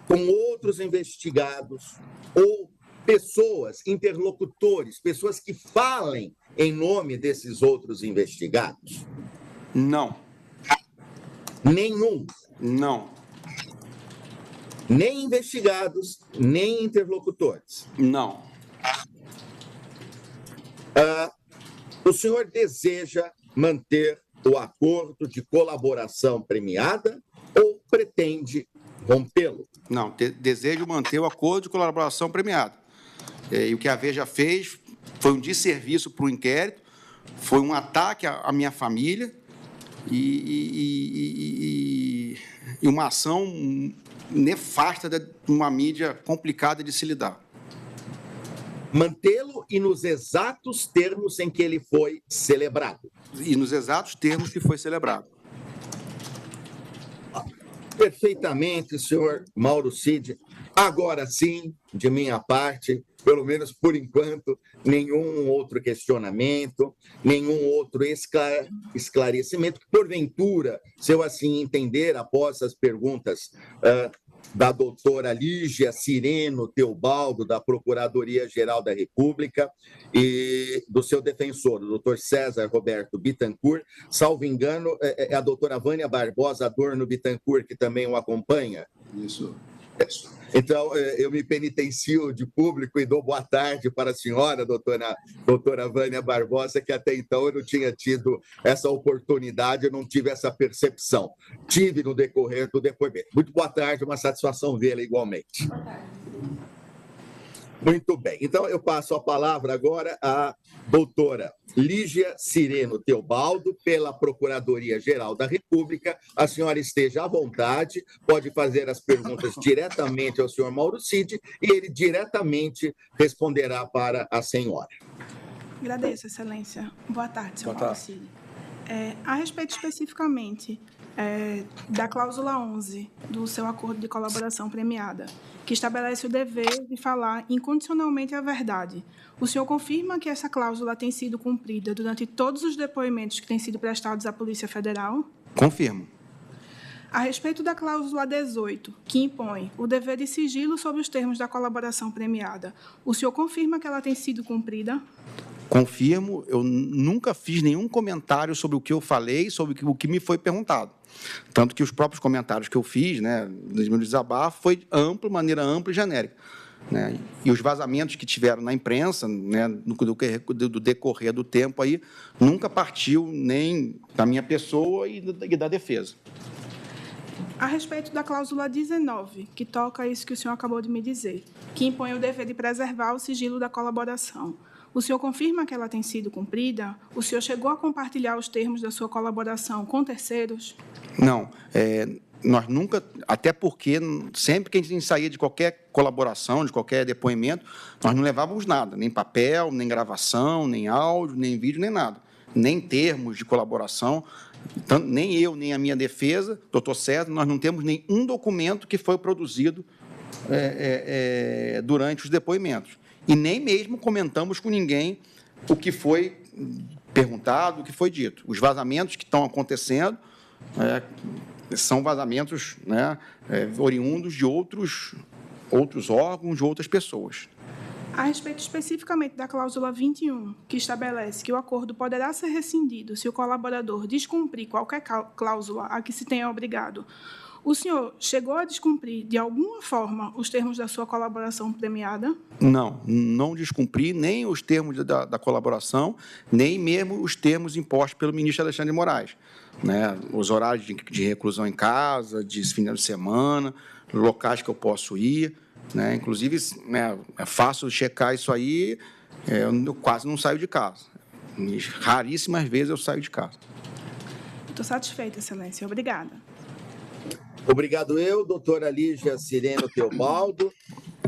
com outros investigados ou pessoas, interlocutores, pessoas que falem em nome desses outros investigados? Não. Nenhum? Não. Nem investigados, nem interlocutores? Não. O senhor deseja manter o acordo de colaboração premiada ou pretende rompê-lo? Não, desejo manter o acordo de colaboração premiada. E o que a Veja fez foi um desserviço para o inquérito, foi um ataque à minha família e uma ação nefasta de uma mídia complicada de se lidar. Mantê-lo e nos exatos termos em que ele foi celebrado. E nos exatos termos que foi celebrado. Perfeitamente, senhor Mauro Cid. Agora sim, de minha parte, pelo menos por enquanto, nenhum outro questionamento, nenhum outro esclarecimento. Porventura, se eu assim entender, após as perguntas da doutora Lígia Cireno Teobaldo, da Procuradoria-Geral da República, e do seu defensor, o doutor César Roberto Bittencourt, salvo engano, é a doutora Vânia Barbosa Adorno Bittencourt, que também o acompanha. Isso. Então, eu me penitencio de público e dou boa tarde para a senhora, doutora Vânia Barbosa, que até então eu não tinha tido essa oportunidade, eu não tive essa percepção. Tive no decorrer do depoimento. Muito boa tarde, uma satisfação vê-la igualmente. Boa tarde. Muito bem. Então, eu passo a palavra agora à doutora Lígia Cireno Teobaldo, pela Procuradoria-Geral da República. A senhora esteja à vontade, pode fazer as perguntas diretamente ao senhor Mauro Cid e ele diretamente responderá para a senhora. Agradeço, excelência. Boa tarde, senhor Mauro Cid. A respeito especificamente da cláusula 11 do seu acordo de colaboração premiada, que estabelece o dever de falar incondicionalmente a verdade. O senhor confirma que essa cláusula tem sido cumprida durante todos os depoimentos que têm sido prestados à Polícia Federal? Confirmo. A respeito da cláusula 18, que impõe o dever de sigilo sobre os termos da colaboração premiada, o senhor confirma que ela tem sido cumprida? Confirmo, eu nunca fiz nenhum comentário sobre o que eu falei, sobre o que me foi perguntado. Tanto que os próprios comentários que eu fiz, né, no meu desabafo, foi amplo, maneira ampla e genérica. Né? E os vazamentos que tiveram na imprensa, né, do decorrer do tempo, aí, nunca partiu nem da minha pessoa e da defesa. A respeito da cláusula 19, que toca isso que o senhor acabou de me dizer, que impõe o dever de preservar o sigilo da colaboração, O senhor confirma que ela tem sido cumprida? O senhor chegou a compartilhar os termos da sua colaboração com terceiros? Não, nós nunca, até porque sempre que a gente saía de qualquer colaboração, de qualquer depoimento, nós não levávamos nada, nem papel, nem gravação, nem áudio, nem vídeo, nem nada, nem termos de colaboração, nem eu, nem a minha defesa, doutor César, nós não temos nenhum documento que foi produzido durante os depoimentos. E nem mesmo comentamos com ninguém o que foi perguntado, o que foi dito. Os vazamentos que estão acontecendo são vazamentos, né, oriundos de outros órgãos, de outras pessoas. A respeito especificamente da cláusula 21, que estabelece que o acordo poderá ser rescindido se o colaborador descumprir qualquer cláusula a que se tenha obrigado, o senhor chegou a descumprir, de alguma forma, os termos da sua colaboração premiada? Não descumpri nem os termos da colaboração, nem mesmo os termos impostos pelo ministro Alexandre de Moraes. Né? Os horários de reclusão em casa, de final de semana, locais que eu posso ir. Né? Inclusive, né, é fácil checar isso aí, eu quase não saio de casa. Raríssimas vezes eu saio de casa. Estou satisfeita, excelência. Obrigada. Obrigado eu, doutora Lígia Cireno Teobaldo,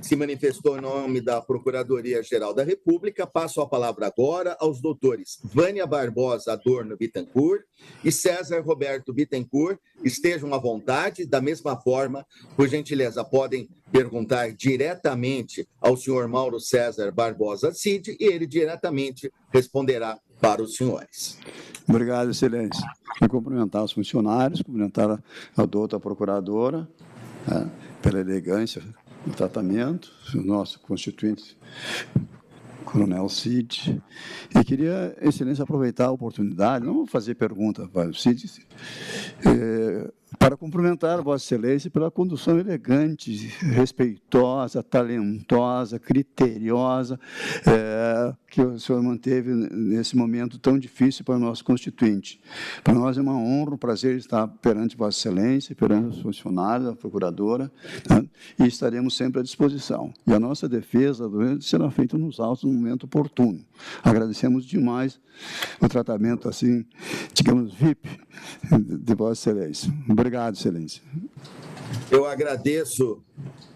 se manifestou em nome da Procuradoria-Geral da República. Passo a palavra agora aos doutores Vânia Barbosa Adorno Bittencourt e César Roberto Bittencourt. Estejam à vontade, da mesma forma, por gentileza, podem perguntar diretamente ao senhor Mauro César Barbosa Cid e ele diretamente responderá para os senhores. Obrigado, excelência. Vou cumprimentar os funcionários, cumprimentar a doutora procuradora, né, pela elegância do tratamento, o nosso constituinte, Coronel Cid. E queria, excelência, aproveitar a oportunidade, não vou fazer pergunta para o Cid, para cumprimentar Vossa Excelência pela condução elegante, respeitosa, talentosa, criteriosa, que o senhor manteve nesse momento tão difícil para o nosso constituinte. Para nós é uma honra, um prazer estar perante Vossa Excelência, perante os funcionários, a procuradora, né, e estaremos sempre à disposição. E a nossa defesa será feita nos autos no momento oportuno. Agradecemos demais o tratamento, assim, digamos, VIP de Vossa Excelência. Obrigado, excelência. Eu agradeço,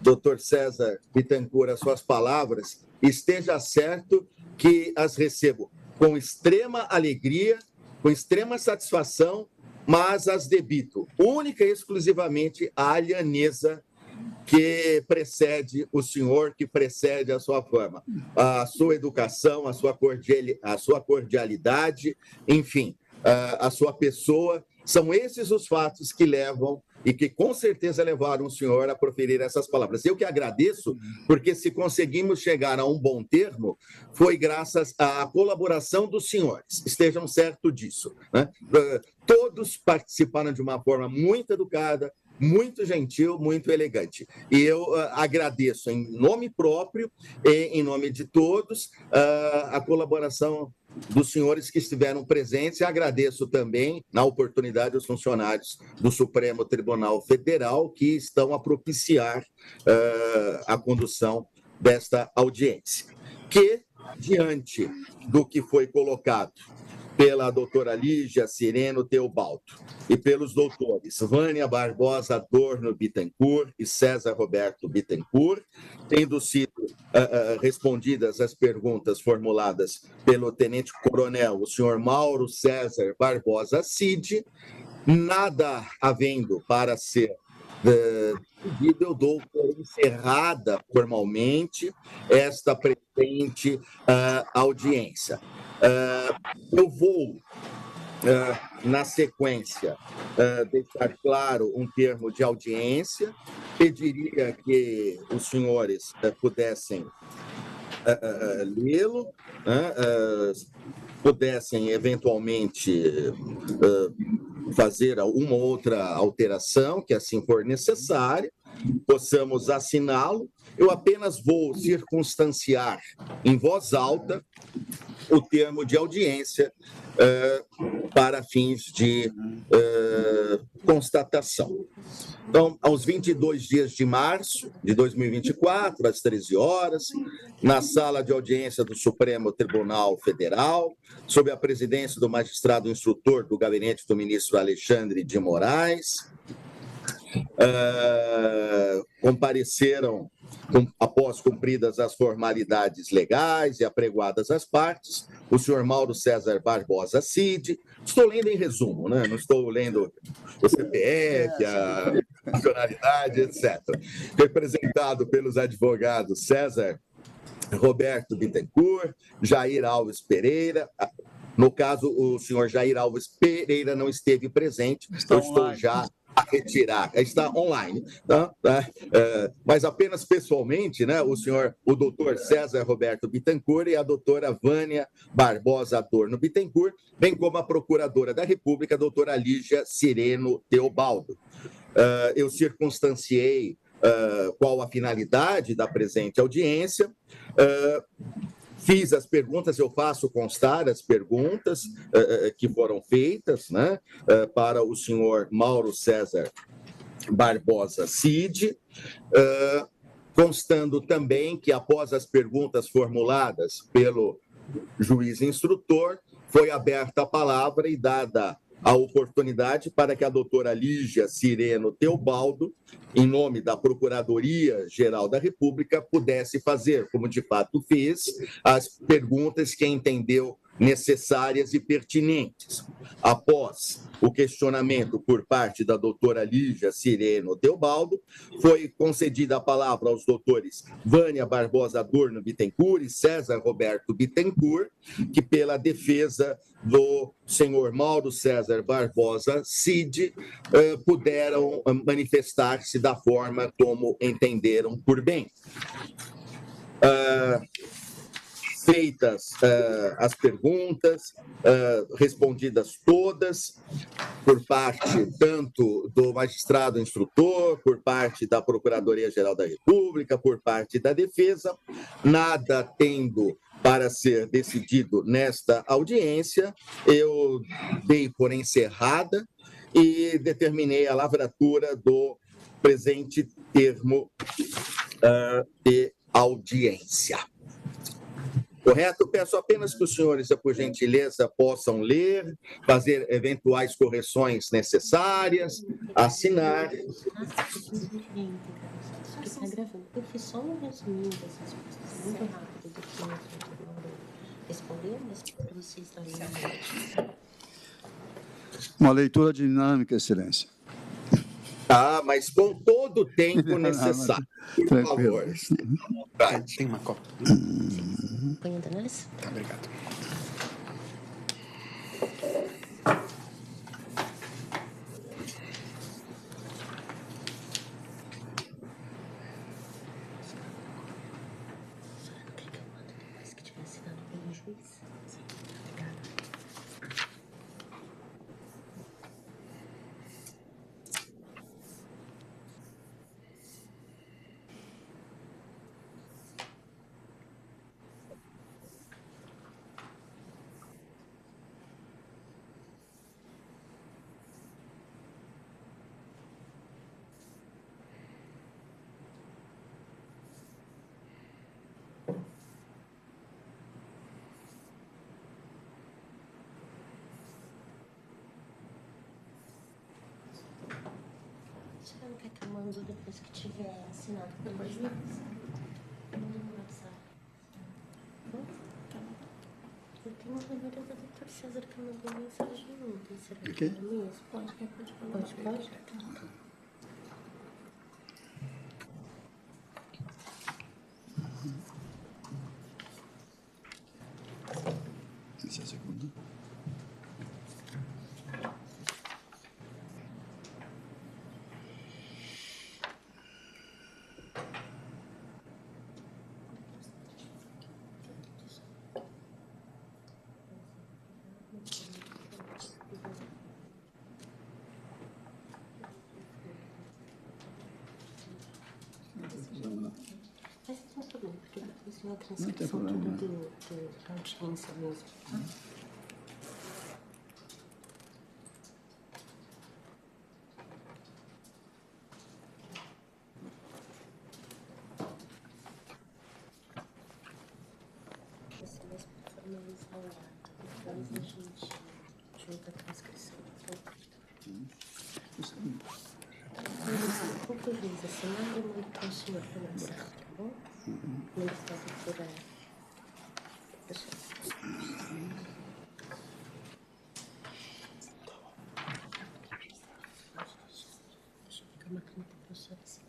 doutor César Bittencourt, as suas palavras. Esteja certo que as recebo com extrema alegria, com extrema satisfação, mas as debito única e exclusivamente à alhaneza que precede o senhor, que precede a sua fama, a sua educação, a sua cordialidade, enfim, a sua pessoa. São esses os fatos que levam e que com certeza levaram o senhor a proferir essas palavras. Eu que agradeço, porque se conseguimos chegar a um bom termo, foi graças à colaboração dos senhores. Estejam certos disso, né? Todos participaram de uma forma muito educada, muito gentil, muito elegante. E eu agradeço em nome próprio e em nome de todos a colaboração dos senhores que estiveram presentes, e agradeço também, na oportunidade, os funcionários do Supremo Tribunal Federal que estão a propiciar a condução desta audiência. Que, diante do que foi colocado pela doutora Lígia Cireno Teobaldo e pelos doutores Vânia Barbosa Adorno Bittencourt e César Roberto Bittencourt, tendo sido respondidas as perguntas formuladas pelo tenente-coronel, o senhor Mauro César Barbosa Cid, nada havendo para ser pedido, eu dou por encerrada formalmente esta presente audiência. Eu vou, na sequência, deixar claro um termo de audiência, pediria que os senhores pudessem lê-lo, pudessem, eventualmente, fazer uma ou outra alteração, que assim for necessária, possamos assiná-lo. Eu apenas vou circunstanciar em voz alta o termo de audiência para fins de constatação. Então, aos 22 dias de março de 2024, às 13 horas, na sala de audiência do Supremo Tribunal Federal, sob a presidência do magistrado instrutor do gabinete do ministro Alexandre de Moraes, compareceram, após cumpridas as formalidades legais e apregoadas às partes, o senhor Mauro César Barbosa Cid. Estou lendo em resumo, né? Não estou lendo o CPF, a nacionalidade, etc. Representado pelos advogados César Roberto Bittencourt, Jair Alves Pereira. No caso, o senhor Jair Alves Pereira não esteve presente, eu estou já a retirar. Está online, tá? Mas apenas pessoalmente, né, o doutor César Roberto Bittencourt e a doutora Vânia Barbosa Adorno Bittencourt, bem como a procuradora da República, a doutora Lígia Cireno Teobaldo. Eu circunstanciei qual a finalidade da presente audiência, fiz as perguntas, eu faço constar as perguntas que foram feitas, né, para o senhor Mauro César Barbosa Cid, constando também que, após as perguntas formuladas pelo juiz instrutor, foi aberta a palavra e dada a oportunidade para que a doutora Lígia Cireno Teobaldo, em nome da Procuradoria-Geral da República, pudesse fazer, como de fato fez, as perguntas que entendeu necessárias e pertinentes. Após o questionamento por parte da doutora Lígia Cireno Teobaldo, foi concedida a palavra aos doutores Vânia Barbosa Adorno Bittencourt e César Roberto Bittencourt, que pela defesa do senhor Mauro César Barbosa Cid, puderam manifestar-se da forma como entenderam por bem. Feitas as perguntas, respondidas todas, por parte tanto do magistrado instrutor, por parte da Procuradoria-Geral da República, por parte da defesa, nada tendo para ser decidido nesta audiência, eu dei por encerrada e determinei a lavratura do presente termo de audiência. Correto? Peço apenas que os senhores, por gentileza, possam ler, fazer eventuais correções necessárias, assinar. Está gravando. Eu fiz só um resuminho das respostas muito rápido do que eu respondeu, mas para vocês darem uma leitura dinâmica, Excelência. Mas com todo o tempo necessário, por favor. Tem uma copa. Põe ainda nessa? Tá, obrigado. Quer que eu mando depois que tiver assinado pelo juiz? Sim. Obrigada. Você não quer que eu mando depois que tiver assinado pelo juiz? Manda no WhatsApp. Eu tenho uma memória do Dr. César que mandou mensagem ontem. Será que é mesmo? Pode falar. Pode? Tá. Essa é a segunda. Mas não tem problema, porque depois tem a Não tem transcrição problema, tudo né? da audiência mesmo. ao ato. Depois a gente junta a transcrição. Pouco juiz assinado, eu mando para o senhor começar, tá bom? Mando para a doutora. Deixa eu ficar uma caneta para o senhor assinar.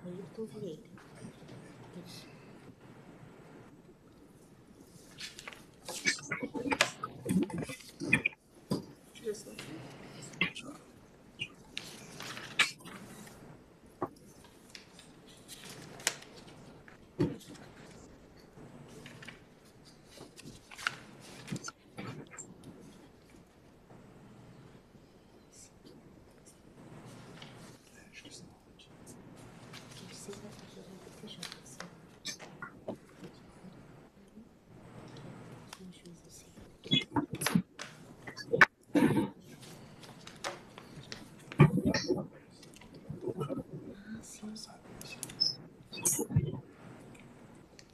Ayrton Vieira. Isso.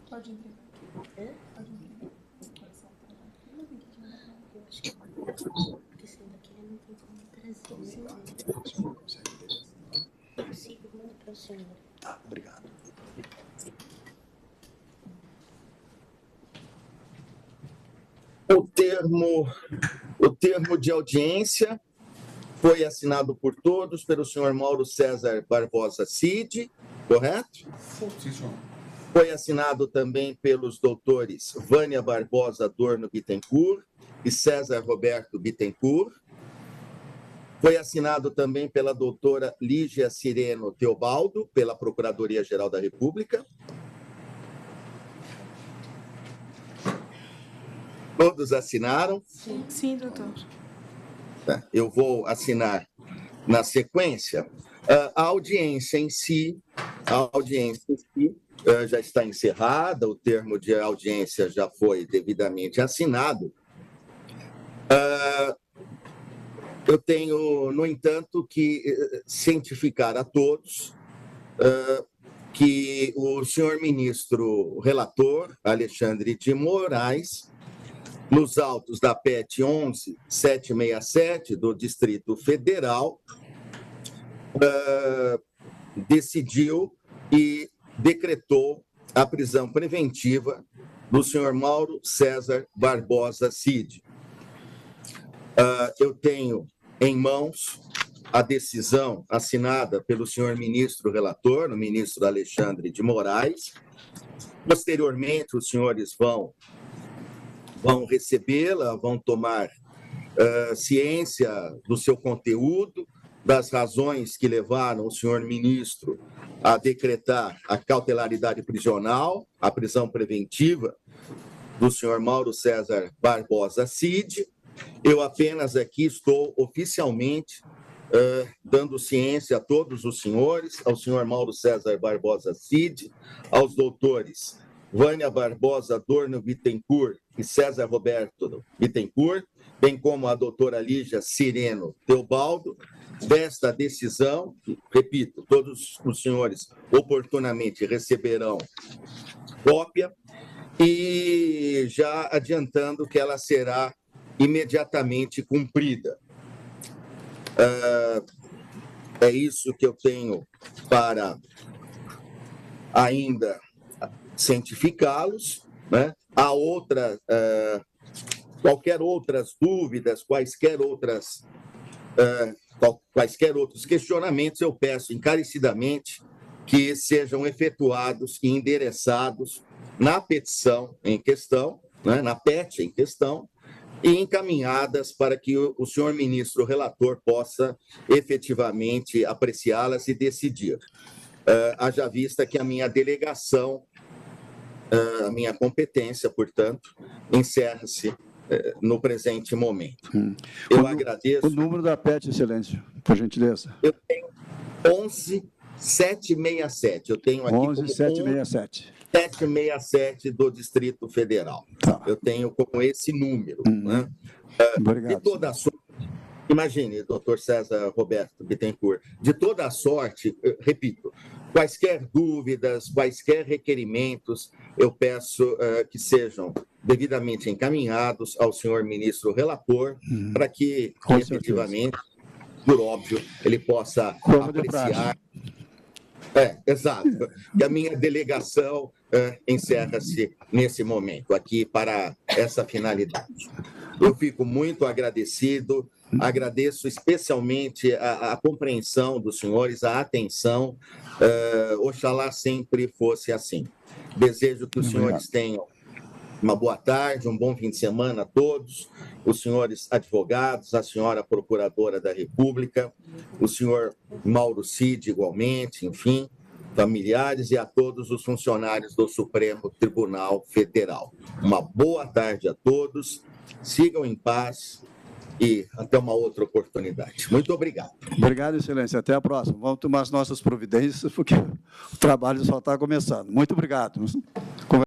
Pode entregar. Pode entregar. Eu acho que porque sendo daqui ele não tem como trazer. Eu consigo, mando para o senhor. Tá, obrigado. O termo de audiência foi assinado por todos pelo senhor Mauro César Barbosa Cid, correto? Sim, senhor. Foi assinado também pelos doutores Vânia Barbosa Adorno Bittencourt e César Roberto Bittencourt. Foi assinado também pela doutora Lígia Sireno Teobaldo, pela Procuradoria-Geral da República. Todos assinaram? Sim, doutor. Eu vou assinar na sequência. A audiência em si já está encerrada, o termo de audiência já foi devidamente assinado. Eu tenho, no entanto, que cientificar a todos que o senhor ministro relator, Alexandre de Moraes, nos autos da PET 11.767 do Distrito Federal, decidiu e decretou a prisão preventiva do senhor Mauro César Barbosa Cid. Eu tenho em mãos a decisão assinada pelo senhor ministro relator, o ministro Alexandre de Moraes. Posteriormente, os senhores vão recebê-la, vão tomar ciência do seu conteúdo, das razões que levaram o senhor ministro a decretar a cautelaridade prisional, a prisão preventiva do senhor Mauro César Barbosa Cid. Eu apenas aqui estou oficialmente dando ciência a todos os senhores, ao senhor Mauro César Barbosa Cid, aos doutores Vânia Barbosa Adorno Bittencourt e César Roberto Bittencourt, bem como a doutora Lígia Sireno Teobaldo, desta decisão, repito, todos os senhores oportunamente receberão cópia, e já adiantando que ela será imediatamente cumprida. É isso que eu tenho para ainda cientificá-los, né? Há quaisquer outras dúvidas, quaisquer outros questionamentos, eu peço encarecidamente que sejam efetuados e endereçados na petição em questão, né? Na PET em questão, e encaminhadas para que o senhor ministro relator possa efetivamente apreciá-las e decidir. Haja vista que a minha delegação, a minha competência, portanto, encerra-se no presente momento. Eu agradeço. O número da PET, Excelência, por gentileza. Eu tenho 11767. Eu tenho aqui 11767. 767 do Distrito Federal. Tá. Eu tenho como esse número. Né? Obrigado. De toda a sorte, imagine, doutor César Roberto Bittencourt, de toda a sorte, repito, quaisquer dúvidas, quaisquer requerimentos, eu peço que sejam devidamente encaminhados ao senhor ministro relator, para que, efetivamente, por óbvio, ele possa apreciar. Exato. E a minha delegação encerra-se nesse momento, aqui para essa finalidade. Eu fico muito agradecido, agradeço especialmente a compreensão dos senhores, a atenção. Oxalá sempre fosse assim. Desejo que os senhores tenham uma boa tarde, um bom fim de semana a todos, os senhores advogados, a senhora procuradora da República, o senhor Mauro Cid igualmente, enfim, familiares e a todos os funcionários do Supremo Tribunal Federal. Uma boa tarde a todos, sigam em paz e até uma outra oportunidade. Muito obrigado. Obrigado, Excelência. Até a próxima. Vamos tomar as nossas providências, porque o trabalho só está começando. Muito obrigado.